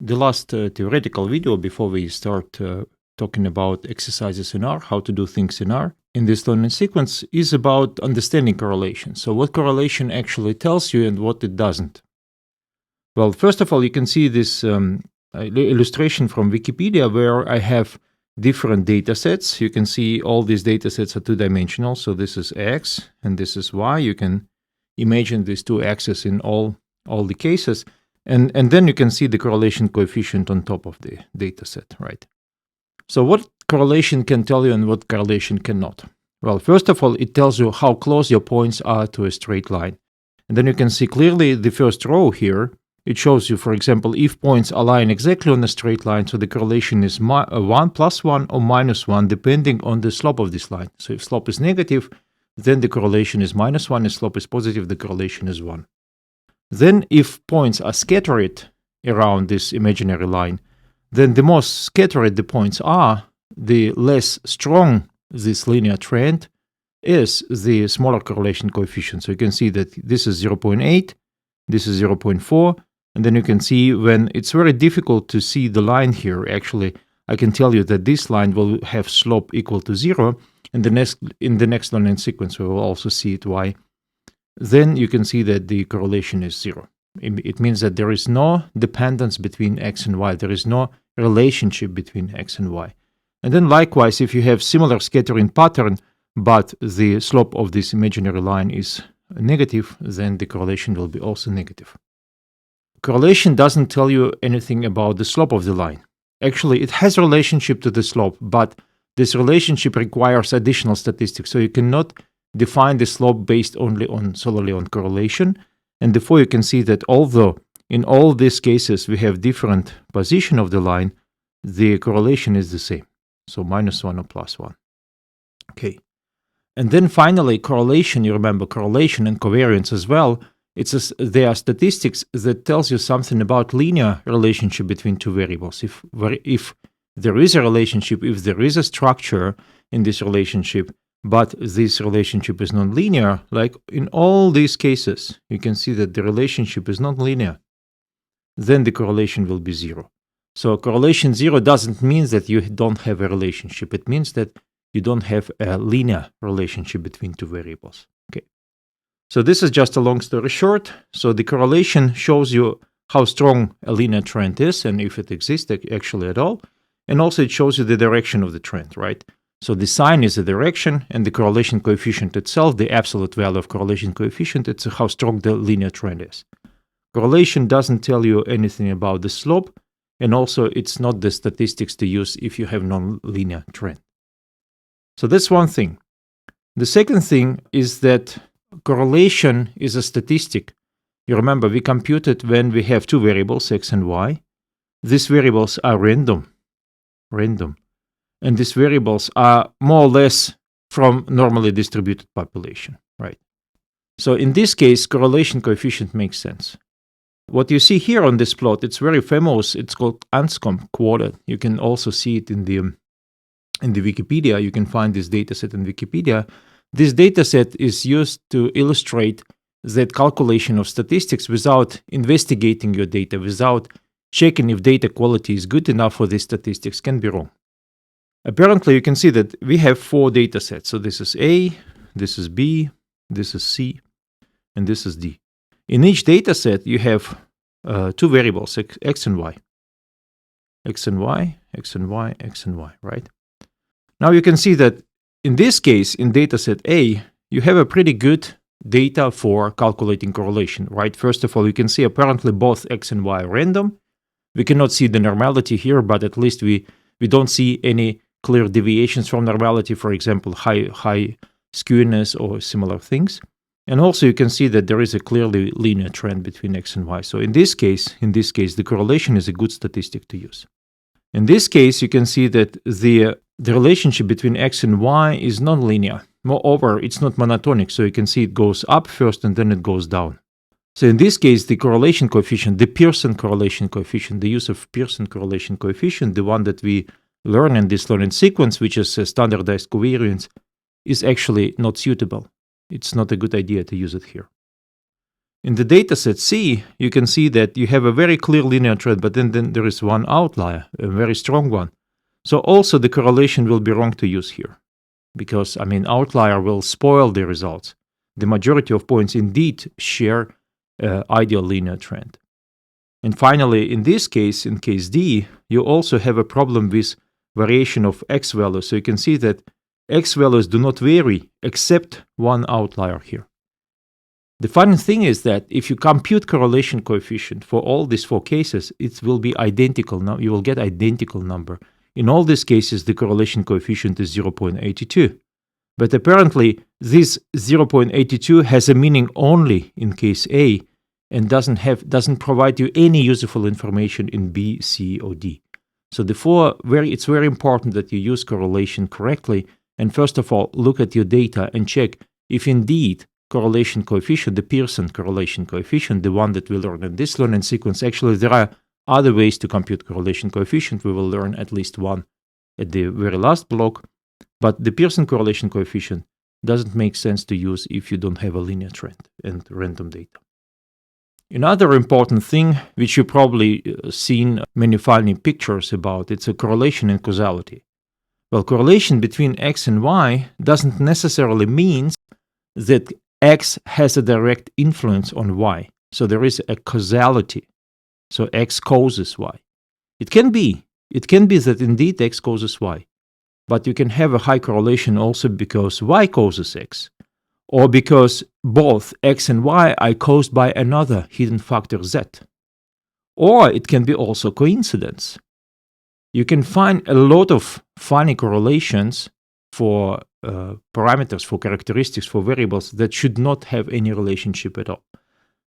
the last theoretical video before we start talking about exercises in R, how to do things in R, in this learning sequence is about understanding correlation. So what correlation actually tells you and what it doesn't. Well, first of all, you can see this illustration from Wikipedia where I have different data sets. You can see all these data sets are two-dimensional. So this is X and this is Y. You can imagine these two axes in all the cases. And then you can see the correlation coefficient on top of the data set, right? So what correlation can tell you and what correlation cannot? Well, first of all, it tells you how close your points are to a straight line. And then you can see clearly the first row here. It shows you, for example, if points align exactly on a straight line, so the correlation is 1 + 1 or -1, depending on the slope of this line. So if slope is negative, then the correlation is -1. If slope is positive, the correlation is 1. Then if points are scattered around this imaginary line, then the more scattered the points are, the less strong this linear trend is, the smaller correlation coefficient. So you can see that this is 0.8, this is 0.4, and then you can see when it's very difficult to see the line here, actually, I can tell you that this line will have slope equal to 0, and in the next learning sequence we will also see it why. Then you can see that the correlation is 0. It means that there is no dependence between X and Y. There is no relationship between X and Y. And then likewise, if you have similar scattering pattern, but the slope of this imaginary line is negative, then the correlation will be also negative. Correlation doesn't tell you anything about the slope of the line. Actually, it has a relationship to the slope, but this relationship requires additional statistics. So you cannot define the slope based solely on correlation. And therefore you can see that although in all these cases we have different position of the line, the correlation is the same. So -1 or +1. Okay. And then finally, correlation, you remember correlation and covariance as well. There are statistics that tells you something about linear relationship between two variables. If there is a relationship, if there is a structure in this relationship, but this relationship is non-linear, like in all these cases, you can see that the relationship is non-linear, then the correlation will be 0. So correlation 0 doesn't mean that you don't have a relationship. It means that you don't have a linear relationship between two variables. Okay. So this is just a long story short. So the correlation shows you how strong a linear trend is and if it exists actually at all. And also it shows you the direction of the trend, right? So the sign is the direction and the correlation coefficient itself, the absolute value of correlation coefficient, it's how strong the linear trend is. Correlation doesn't tell you anything about the slope, and also it's not the statistics to use if you have non-linear trend. So that's one thing. The second thing is that correlation is a statistic. You remember we computed when we have two variables, X and Y. These variables are random. And these variables are more or less from normally distributed population, right? So in this case, correlation coefficient makes sense. What you see here on this plot, it's very famous. It's called Anscombe quarter. You can also see it in the Wikipedia. You can find this dataset in Wikipedia. This dataset is used to illustrate that calculation of statistics without investigating your data, without checking if data quality is good enough for these statistics, can be wrong. Apparently, you can see that we have 4 data sets. So this is A, this is B, this is C, and this is D. In each data set, you have 2 variables, X and Y. X and Y, X and Y, X and Y, right? Now you can see that in this case, in data set A, you have a pretty good data for calculating correlation, right? First of all, you can see apparently both X and Y are random. We cannot see the normality here, but at least we don't see any clear deviations from normality, for example, high skewness or similar things. And also you can see that there is a clearly linear trend between X and Y. So in this case, the correlation is a good statistic to use. In this case, you can see that the relationship between X and Y is nonlinear. Moreover, it's not monotonic, so you can see it goes up first and then it goes down. So in this case, the correlation coefficient, the Pearson correlation coefficient, the use of Pearson correlation coefficient, the one that we learn in this learning sequence, which is a standardized covariance, is actually not suitable. It's not a good idea to use it here. In the dataset C, you can see that you have a very clear linear trend, but then there is one outlier, a very strong one. So also the correlation will be wrong to use here, because, outlier will spoil the results. The majority of points indeed share ideal linear trend. And finally, in this case, in case D, you also have a problem with variation of x values. So you can see that x values do not vary except one outlier here. The funny thing is that if you compute correlation coefficient for all these 4 cases, it will be identical. Now you will get identical number. In all these cases, the correlation coefficient is 0.82. But apparently, this 0.82 has a meaning only in case A and doesn't provide you any useful information in B, C, or D. So therefore, it's very important that you use correlation correctly. And first of all, look at your data and check if indeed correlation coefficient, the Pearson correlation coefficient, the one that we learned in this learning sequence. Actually, there are other ways to compute correlation coefficient. We will learn at least one at the very last block. But the Pearson correlation coefficient doesn't make sense to use if you don't have a linear trend and random data. Another important thing, which you've probably seen many funny pictures about, it's a correlation and causality. Well, correlation between X and Y doesn't necessarily mean that X has a direct influence on Y. So there is a causality. So X causes Y. It can be that indeed X causes Y. But you can have a high correlation also because Y causes X. Or because both X and Y are caused by another hidden factor Z. Or it can be also coincidence. You can find a lot of funny correlations for parameters, for characteristics, for variables that should not have any relationship at all.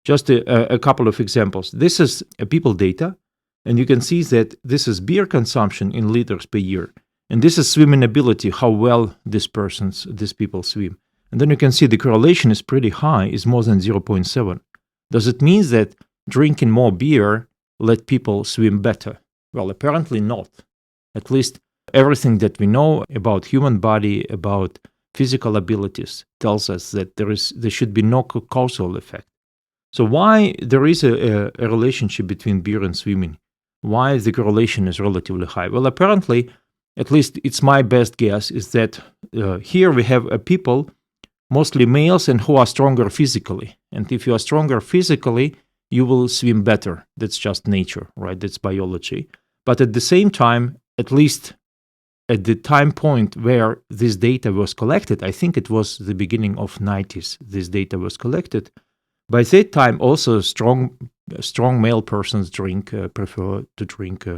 Just a couple of examples. This is people data, and you can see that this is beer consumption in liters per year. And this is swimming ability, how well these people swim. And then you can see the correlation is pretty high, is more than 0.7. Does it mean that drinking more beer let people swim better? Well, apparently not. At least everything that we know about human body, about physical abilities, tells us that there should be no causal effect. So why there is a relationship between beer and swimming? Why the correlation is relatively high? Well, apparently, at least it's my best guess, is that here we have people, mostly males, and who are stronger physically. And if you are stronger physically, you will swim better. That's just nature, right? That's biology. But at the same time, at least at the time point where this data was collected, I think it was the beginning of 90s, this data was collected. By that time, also strong male persons prefer to drink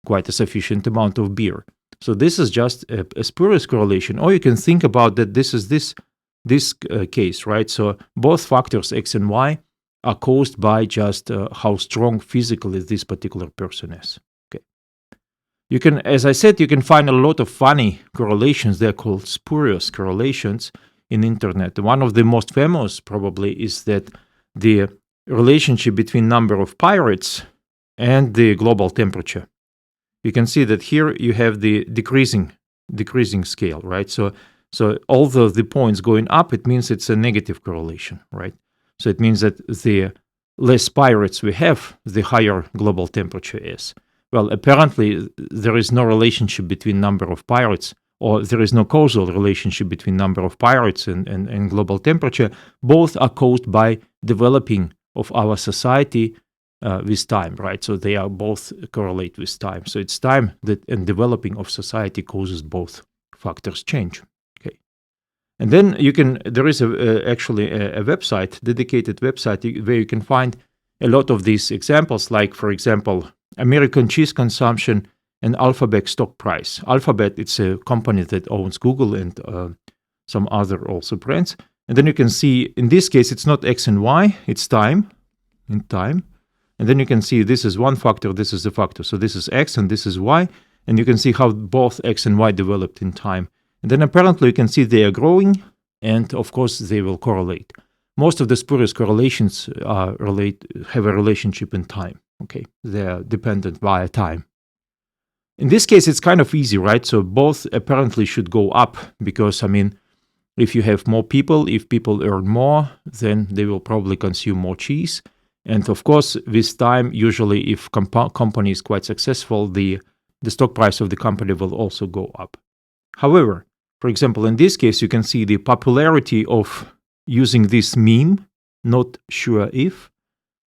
quite a sufficient amount of beer. So this is just a spurious correlation. Or you can think about that this is this case, right? So both factors X and Y are caused by just how strong physically this particular person is. Okay. You can, as I said, you can find a lot of funny correlations. They're called spurious correlations in internet. One of the most famous probably is that the relationship between number of pirates and the global temperature. You can see that here you have the decreasing scale, right? So although the points going up, it means it's a negative correlation, right? So it means that the less pirates we have, the higher global temperature is. Well, apparently there is no relationship between number of pirates, or there is no causal relationship between number of pirates and global temperature. Both are caused by developing of our society with time, right? So they are both correlate with time. So it's time that and developing of society causes both factors change. Okay, and then there is actually a website, dedicated website where you can find a lot of these examples, like for example, American cheese consumption and Alphabet stock price. Alphabet, it's a company that owns Google and some other also brands. And then you can see, in this case, it's not X and Y, it's time, in time. And then you can see this is one factor, this is the factor. So this is X and this is Y. And you can see how both X and Y developed in time. And then apparently you can see they are growing, and of course they will correlate. Most of the spurious correlations have a relationship in time. Okay, they are dependent via time. In this case, it's kind of easy, right? So both apparently should go up because, If you have more people, if people earn more, then they will probably consume more cheese. And of course, with time, usually if company is quite successful, the stock price of the company will also go up. However, for example, in this case, you can see the popularity of using this meme, not sure if,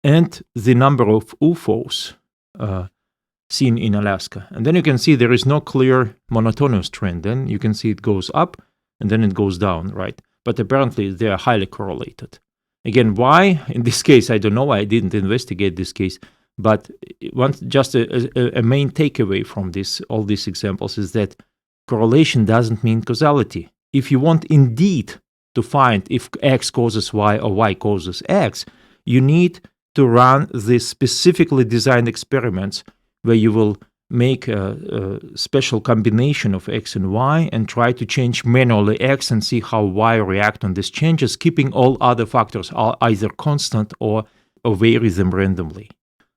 and the number of UFOs seen in Alaska. And then you can see there is no clear monotonous trend. Then you can see it goes up and then it goes down, right? But apparently they are highly correlated. Again, why? In this case, I don't know. I didn't investigate this case. But just a main takeaway from all these examples is that correlation doesn't mean causality. If you want indeed to find if X causes Y or Y causes X, you need to run these specifically designed experiments where you will make a special combination of X and Y and try to change manually X and see how Y react on these changes, keeping all other factors either constant or vary them randomly.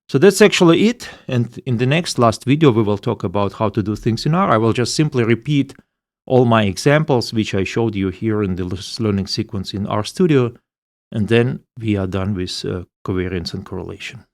So that's actually it. And in the last video, we will talk about how to do things in R. I will just simply repeat all my examples, which I showed you here in the learning sequence in RStudio. And then we are done with covariance and correlation.